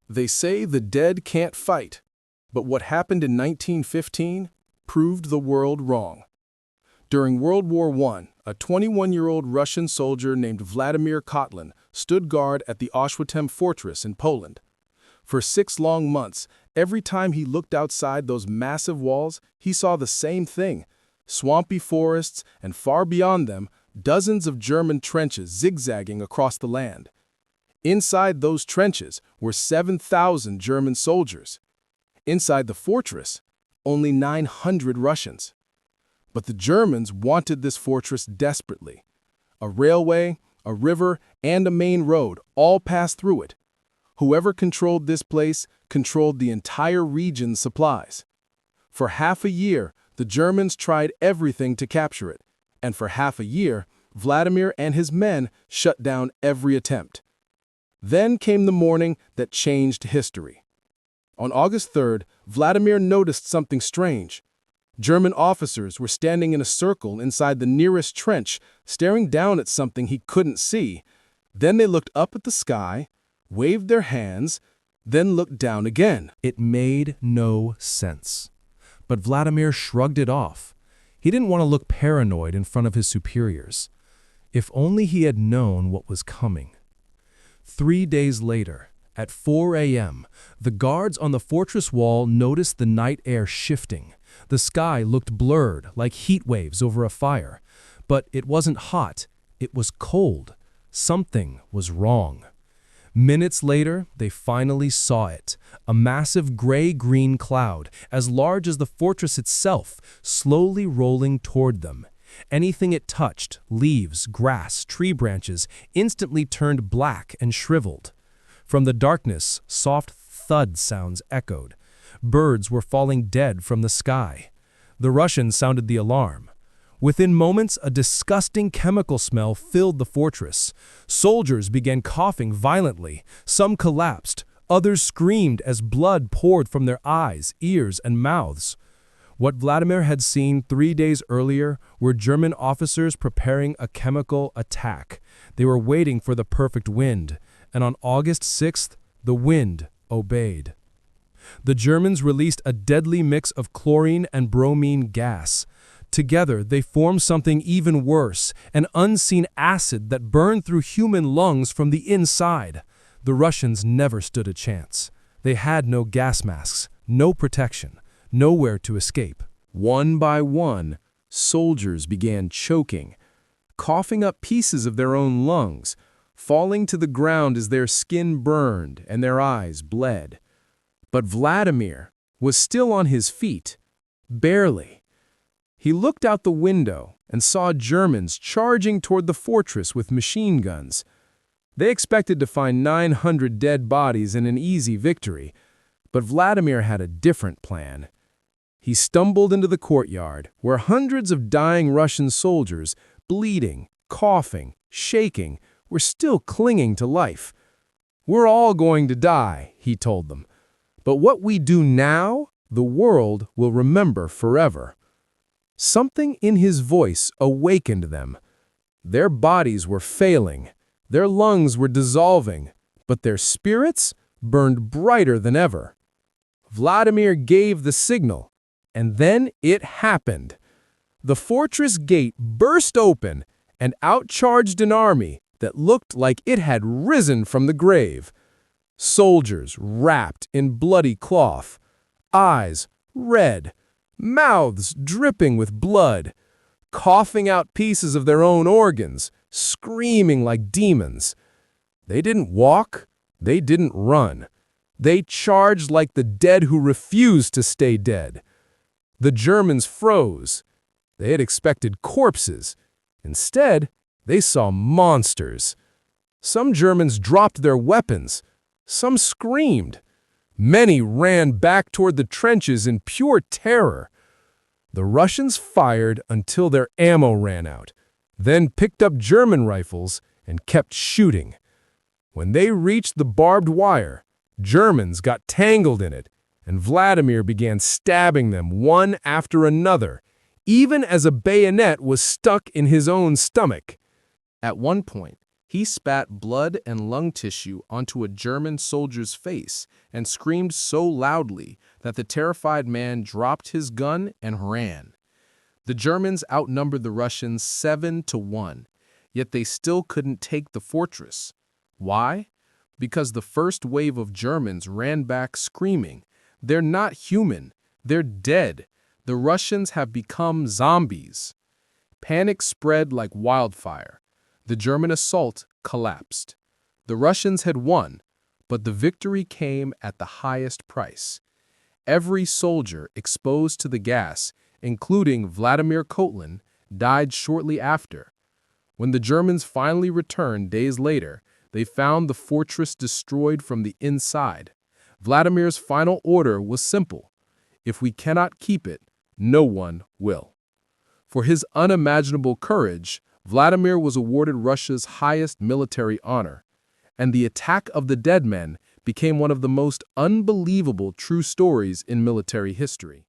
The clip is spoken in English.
They say the dead can't fight, but what happened in 1915 proved the world wrong. During World War I, a 21-year-old Russian soldier named Vladimir Kotlin stood guard at the Oświecim Fortress in Poland. For 6 long months, every time he looked outside those massive walls, he saw the same thing: swampy forests, and far beyond them, dozens of German trenches zigzagging across the land. Inside those trenches were 7,000 German soldiers. Inside the fortress, only 900 Russians. But the Germans wanted this fortress desperately. A railway, a river, and a main road all passed through it. Whoever controlled this place controlled the entire region's supplies. For half a year, the Germans tried everything to capture it, and for half a year, Vladimir and his men shut down every attempt. Then came the morning that changed history. On August 3rd, Vladimir noticed something strange. German officers were standing in a circle inside the nearest trench, staring down at something he couldn't see. Then they looked up at the sky, waved their hands, then looked down again. It made no sense. But Vladimir shrugged it off. He didn't want to look paranoid in front of his superiors. If only he had known what was coming. 3 days later, at 4 a.m., the guards on the fortress wall noticed the night air shifting. The sky looked blurred, like heat waves over a fire. But it wasn't hot, it was cold. Something was wrong. Minutes later, they finally saw it, a massive gray-green cloud, as large as the fortress itself, slowly rolling toward them. Anything it touched, leaves, grass, tree branches, instantly turned black and shriveled. From the darkness, soft thud sounds echoed. Birds were falling dead from the sky. The Russians sounded the alarm. Within moments, a disgusting chemical smell filled the fortress. Soldiers began coughing violently. Some collapsed. Others screamed as blood poured from their eyes, ears, and mouths. What Vladimir had seen 3 days earlier were German officers preparing a chemical attack. They were waiting for the perfect wind, and on August 6th, the wind obeyed. The Germans released a deadly mix of chlorine and bromine gas. Together, they formed something even worse, an unseen acid that burned through human lungs from the inside. The Russians never stood a chance. They had no gas masks, no protection, nowhere to escape. One by one, soldiers began choking, coughing up pieces of their own lungs, falling to the ground as their skin burned and their eyes bled. But Vladimir was still on his feet, barely. He looked out the window and saw Germans charging toward the fortress with machine guns. They expected to find 900 dead bodies and an easy victory, but Vladimir had a different plan. He stumbled into the courtyard, where hundreds of dying Russian soldiers, bleeding, coughing, shaking, were still clinging to life. "We're all going to die," he told them. "But what we do now, the world will remember forever." Something in his voice awakened them. Their bodies were failing, their lungs were dissolving, but their spirits burned brighter than ever. Vladimir gave the signal, and then it happened. The fortress gate burst open, and out charged an army that looked like it had risen from the grave. Soldiers wrapped in bloody cloth, eyes red, mouths dripping with blood, coughing out pieces of their own organs, screaming like demons. They didn't walk, they didn't run. They charged like the dead who refused to stay dead. The Germans froze. They had expected corpses. Instead, they saw monsters. Some Germans dropped their weapons. Some screamed. Many ran back toward the trenches in pure terror. The Russians fired until their ammo ran out, then picked up German rifles and kept shooting. When they reached the barbed wire, Germans got tangled in it, and Vladimir began stabbing them one after another, even as a bayonet was stuck in his own stomach. At one point, He spat blood and lung tissue onto a German soldier's face and screamed so loudly that the terrified man dropped his gun and ran. The Germans outnumbered the Russians 7-1, yet they still couldn't take the fortress. Why? Because the first wave of Germans ran back screaming, "They're not human, they're dead. The Russians have become zombies." Panic spread like wildfire. The German assault collapsed. The Russians had won, but the victory came at the highest price. Every soldier exposed to the gas, including Vladimir Kotlin, died shortly after. When the Germans finally returned days later, they found the fortress destroyed from the inside. Vladimir's final order was simple: if we cannot keep it, no one will. For his unimaginable courage, Vladimir was awarded Russia's highest military honor, and the attack of the dead men became one of the most unbelievable true stories in military history.